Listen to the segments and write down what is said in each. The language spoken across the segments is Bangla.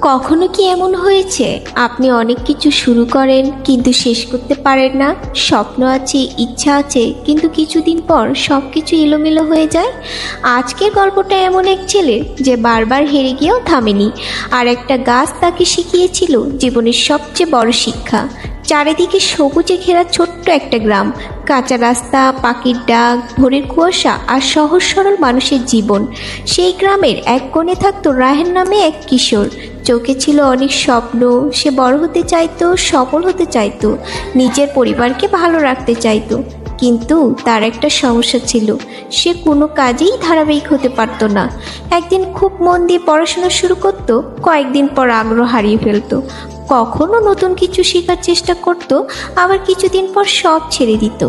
কখনো কি এমন হয়েছে আপনি অনেক কিছু শুরু করেন কিন্তু শেষ করতে পারেন না? স্বপ্ন আছে, ইচ্ছা আছে, কিন্তু কিছুদিন পর সব কিছু এলোমেলো হয়ে যায়। আজকের গল্পটা এমন এক ছেলের যে বারবার হেরে গিয়েও থামেনি, আর একটা গাছ তাকে শিখিয়েছিল জীবনের সবচেয়ে বড় শিক্ষা। চারিদিকে সবুজে ঘেরা ছোট্ট একটা গ্রাম, কাঁচা রাস্তা, পাখির ডাক, ভোরের কুয়াশা আর সহজ সরল মানুষের জীবন। সেই গ্রামের এক কোণে থাকতো রায়হান নামে এক কিশোর। চোখে ছিল অনেক স্বপ্ন, সে বড় হতে চাইতো, সফল হতে চাইতো, নিজের পরিবারকে ভালো রাখতে চাইতো। কিন্তু তার একটা সমস্যা ছিল, সে কোনো কাজেই ধারাবাহিক হতে পারতো না। একদিন খুব মন দিয়ে পড়াশোনা শুরু করতো, কয়েকদিন পর আগ্রহ হারিয়ে ফেলতো। কখনো নতুন কিছু শেখার চেষ্টা করত, আবার কিছুদিন পর সব ছেড়ে দিত।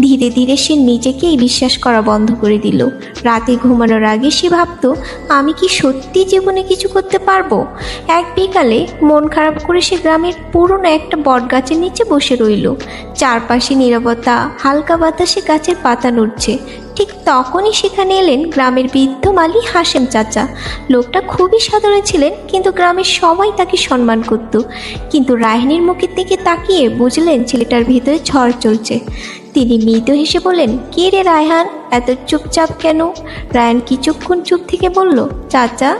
ধীরে ধীরে সে নিজেকেই বিশ্বাস করা বন্ধ করে দিল। রাতে ঘুমানোর আগে সে ভাবত, আমি কি সত্যি জীবনে কিছু করতে পারবো? এক বিকালে মন খারাপ করে সে গ্রামের পুরনো একটা বট গাছের নিচে বসে রইল। চারপাশে নীরবতা, হালকা বাতাসে গাছের পাতা নড়ছে। ঠিক তখনই সেখানে এলেন গ্রামের বৃদ্ধ মালি হাশেম চাচা। লোকটা খুবই সাধারণ ছিলেন, কিন্তু গ্রামের সবাই তাকে সম্মান করত। কিন্তু রায়হানের মুখের দিকে তাকিয়ে বুঝলেন ছেলেটার ভিতরে ঝড় চলছে। তিনি মৃদু হেসে বললেন, কে রে রায়হান, এত চুপচাপ কেন? রায়হান কিছুক্ষণ চুপ থেকে বলল, চাচা,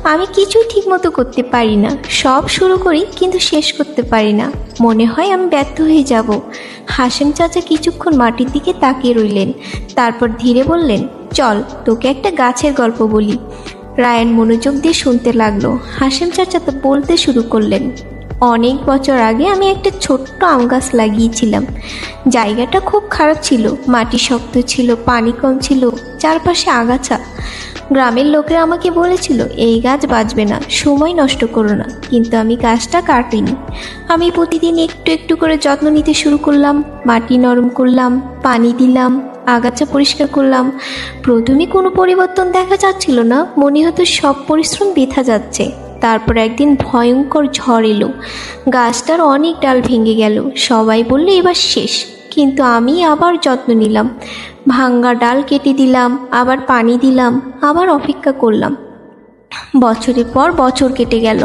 আমি কিছুই ঠিকমতো করতে পারি না। সব শুরু করি কিন্তু শেষ করতে পারি না। মনে হয় আমি ব্যর্থ হয়ে যাব। হাশেম চাচা কিছুক্ষণ মাটির দিকে তাকিয়ে রইলেন, তারপর ধীরে বললেন, চল তোকে একটা গাছের গল্প বলি। রায়হান মনোযোগ দিয়ে শুনতে লাগলো। হাশেম চাচা তো বলতে শুরু করলেন, অনেক বছর আগে আমি একটা ছোট্ট আম গাছ লাগিয়েছিলাম। জায়গাটা খুব খারাপ ছিল, মাটি শক্ত ছিল, পানি কম ছিল, চারপাশে আগাছা। গ্রামের লোকেরা আমাকে বলেছিল, এই গাছ বাঁচবে না, সময় নষ্ট করো না। কিন্তু আমি গাছটা কাটিনি। আমি প্রতিদিন একটু একটু করে যত্ন নিতে শুরু করলাম। মাটি নরম করলাম, পানি দিলাম, আগাছা পরিষ্কার করলাম। প্রথমে কোনো পরিবর্তন দেখা যাচ্ছিল না, মনে হতো সব পরিশ্রম বৃথা যাচ্ছে। তারপর একদিন ভয়ঙ্কর ঝড় এলো, গাছটার অনেক ডাল ভেঙে গেল। সবাই বললো এবার শেষ, কিন্তু আমি আবার যত্ন নিলাম। ভাঙ্গা ডাল কেটে দিলাম, আবার পানি দিলাম, আবার অপেক্ষা করলাম। বছরের পর বছর কেটে গেল।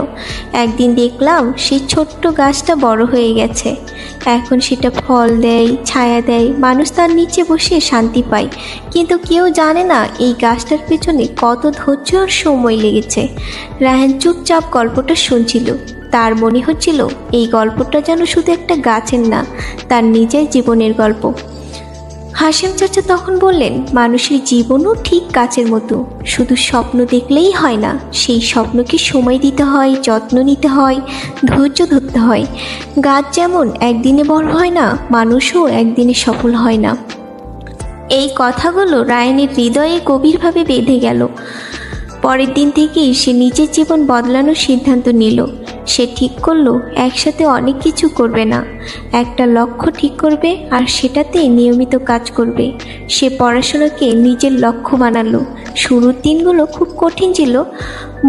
একদিন দেখলাম সেই ছোট্ট গাছটা বড় হয়ে গেছে। এখন সেটা ফল দেয়, ছায়া দেয়, মানুষ তার নিচে বসে শান্তি পায়। কিন্তু কেউ জানে না এই গাছটার পেছনে কত ধৈর্য আর সময় লেগেছে। রায়হান চুপচাপ গল্পটা শুনছিল। তার মনে হচ্ছিল এই গল্পটা যেন শুধু একটা গাছের না, তার নিজের জীবনের গল্প। হাশেম চাচা তখন বললেন, মানুষের জীবনও ঠিক গাছের মতো, শুধু স্বপ্ন দেখলেই হয় না, সেই স্বপ্নকে সময় দিতে হয়, যত্ন নিতে হয়, ধৈর্য ধরতে হয়। গাছ যেমন একদিনে বড় হয় না, মানুষও একদিনে সফল হয় না। এই কথাগুলো রায়হানের হৃদয়ে গভীরভাবে বেঁধে গেল। পরের দিন থেকেই সে নিজের জীবন বদলানোর সিদ্ধান্ত নিল। সে ঠিক করলো একসাথে অনেক কিছু করবে না, একটা লক্ষ্য ঠিক করবে আর সেটাতে নিয়মিত কাজ করবে। সে পড়াশোনাকে নিজের লক্ষ্য বানালো। শুরুর দিনগুলো খুব কঠিন ছিল।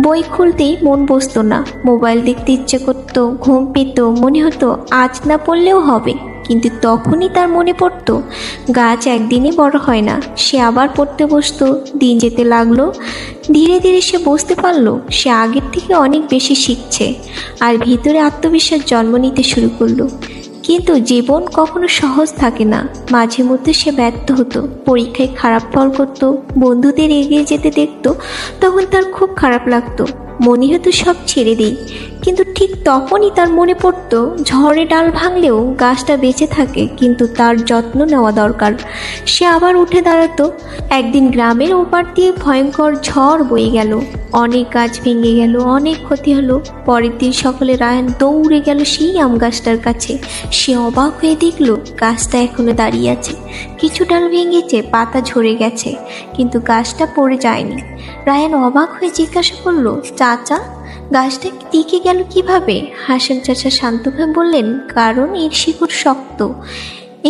বই খুলতেই মন বসতো না, মোবাইল দেখতে ইচ্ছে করতো, ঘুম পেত, মনে হতো আজ না পড়লেও হবে। কিন্তু তখনই তার মনে পড়তো গাছ একদিনে বড় হয় না। সে আবার পড়তে বসতো। দিন যেতে লাগলো। ধীরে ধীরে সে বুঝতে পারলো সে আগের থেকে অনেক বেশি শিখছে, আর ভিতরে আত্মবিশ্বাস জন্ম নিতে শুরু করলো। কিন্তু জীবন কখনো সহজ থাকে না। মাঝে মধ্যে সে ব্যর্থ হতো, পরীক্ষায় খারাপ ফল করত, বন্ধুদের এগিয়ে যেতে দেখতো, তখন তার খুব খারাপ লাগতো, মনে হতো সব ছেড়ে দিই। কিন্তু ঠিক তখনই তার মনে পড়তো ঝড়ে ডাল ভাঙলেও গাছটা বেঁচে থাকে, কিন্তু তার যত্ন নেওয়া দরকার। সে আবার উঠে দাঁড়াতো। একদিন গ্রামের ওপার দিয়ে ভয়ঙ্কর ঝড় বয়ে গেল, অনেক গাছ ভেঙে গেল, অনেক ক্ষতি হলো। পরের দিন সকালে রায়হান দৌড়ে গেল সেই আম গাছটার কাছে। সে অবাক হয়ে দেখলো গাছটা এখনো দাঁড়িয়ে আছে। কিছু ডাল ভেঙেছে, পাতা ঝরে গেছে, কিন্তু গাছটা পড়ে যায়নি। রায়হান অবাক হয়ে জিজ্ঞাসা করলো, চাচা, গাছটা টিকে গেল কিভাবে? হাশেম চাচা শান্তভাবে বললেন, কারণ এর শিকড় শক্ত।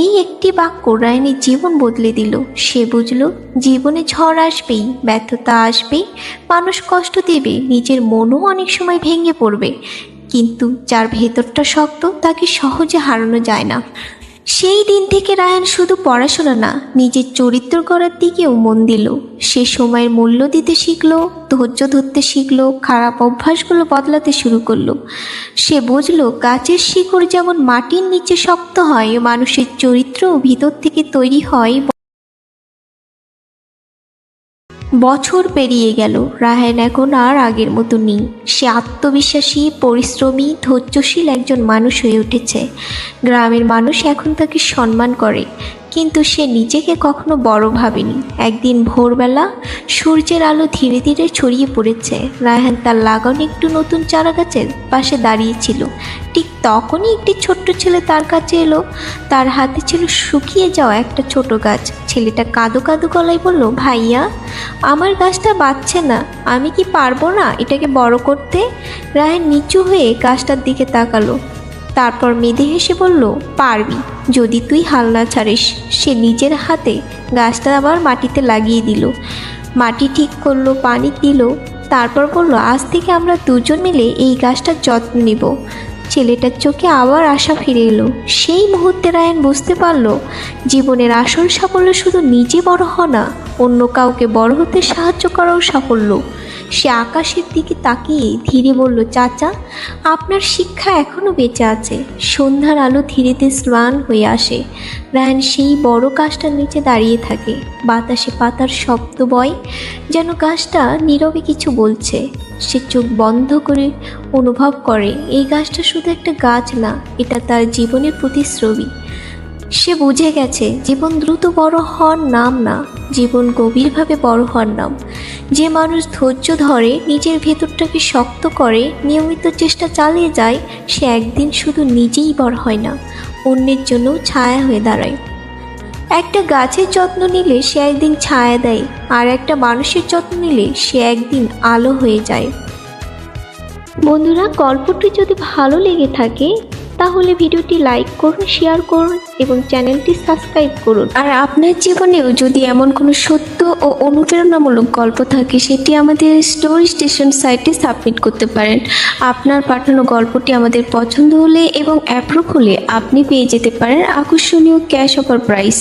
এই একটি বাক্য রায়হানের জীবন বদলে দিল। সে বুঝল জীবনে ঝড় আসবেই, ব্যর্থতা আসবেই, মানুষ কষ্ট দেবে, নিজের মনও অনেক সময় ভেঙে পড়বে, কিন্তু যার ভেতরটা শক্ত তাকে সহজে হারানো যায় না। সেই দিন থেকে রায়ান শুধু পড়াশোনা না, নিজের চরিত্র গড়ার দিকেও মন দিল। সে সময়ের মূল্য দিতে শিখলো, ধৈর্য ধরতে শিখলো, খারাপ অভ্যাসগুলো বদলাতে শুরু করলো। সে বুঝলো গাছের শিকড় যেমন মাটির নিচে শক্ত হয়, মানুষের চরিত্রও ভিতর থেকে তৈরি হয়। বছর পেরিয়ে গেল, রায়হান এখন আর আগের মতো নেই। সে আত্মবিশ্বাসী, পরিশ্রমী, ধৈর্যশীল একজন মানুষ হয়ে উঠেছে। গ্রামের মানুষ এখন তাকে সম্মান করে, কিন্তু সে নিজেকে কখনো বড় ভাবেনি। একদিন ভোরবেলা সূর্যের আলো ধীরে ধীরে ছড়িয়ে পড়েছে। রায়হান তার লাগানো একটু নতুন চারা গাছের পাশে দাঁড়িয়েছিল। ঠিক তখনই একটি ছোট্ট ছেলে তার কাছে এলো। তার হাতে ছিল শুকিয়ে যাওয়া একটা ছোট গাছ। ছেলেটা কাঁদো কাঁদো গলায় বলল, ভাইয়া, আমার গাছটা বাঁচছে না, আমি কি পারবো না এটাকে বড় করতে? রায়হান নিচু হয়ে গাছটার দিকে তাকালো, তারপর মেধে হেসে বলল, পারবি, যদি তুই হাল না ছাড়িস। সে নিজের হাতে গাছটা আবার মাটিতে লাগিয়ে দিল, মাটি ঠিক করলো, পানি দিল, তারপর বলল, আজ থেকে আমরা দুজন মিলে এই গাছটার যত্ন নিব। ছেলেটার চোখে আবার আশা ফিরে এলো। সেই মুহূর্তে রায়ান বুঝতে পারল, জীবনের আসল সাফল্য শুধু নিজে বড় হওয়া না, অন্য কাউকে বড় হতে সাহায্য করাও সাফল্য। সে আকাশের দিকে তাকিয়ে ধীরে বলল, চাচা, আপনার শিক্ষা এখনও বেঁচে আছে। সন্ধ্যার আলো ধীরে ধীরে ম্লান হয়ে আসে। রায়ান সেই বড় গাছটার নিচে দাঁড়িয়ে থাকে। বাতাসে পাতার শব্দ বয়, যেন গাছটা নীরবে কিছু বলছে। সে চোখ বন্ধ করে অনুভব করে, এই গাছটা শুধু একটা গাছ না, এটা তার জীবনের প্রতিশ্রুতি। সে বুঝে গেছে, জীবন দ্রুত বড় হওয়ার নাম না, জীবন গভীরভাবে বড় হওয়ার নাম। যে মানুষ ধৈর্য ধরে, নিজের ভেতরটাকে শক্ত করে, নিয়মিত চেষ্টা চালিয়ে যায়, সে একদিন শুধু নিজেই বড় হয় না, অন্যের জন্য ছায়া হয়ে দাঁড়ায়। একটা গাছের যত্ন নিলে সে একদিন ছায়া দেয়, আর একটা মানুষের যত্ন নিলে সে একদিন আলো হয়ে যায়। বন্ধুরা, গল্পটি যদি ভালো লেগে থাকে তাহলে ভিডিওটি লাইক করুন, শেয়ার করুন এবং চ্যানেলটি সাবস্ক্রাইব করুন। আর আপনার জীবনেও যদি এমন কোনো সত্য ও অনুপ্রেরণামূলক গল্প থাকে, সেটি আমাদের স্টোরি স্টেশন সাইটে সাবমিট করতে পারেন। আপনার পাঠানো গল্পটি আমাদের পছন্দ হলে এবং অ্যাপ্রুভ হলে আপনি পেয়ে যেতে পারেন আকর্ষণীয় ক্যাশ অফার প্রাইজ।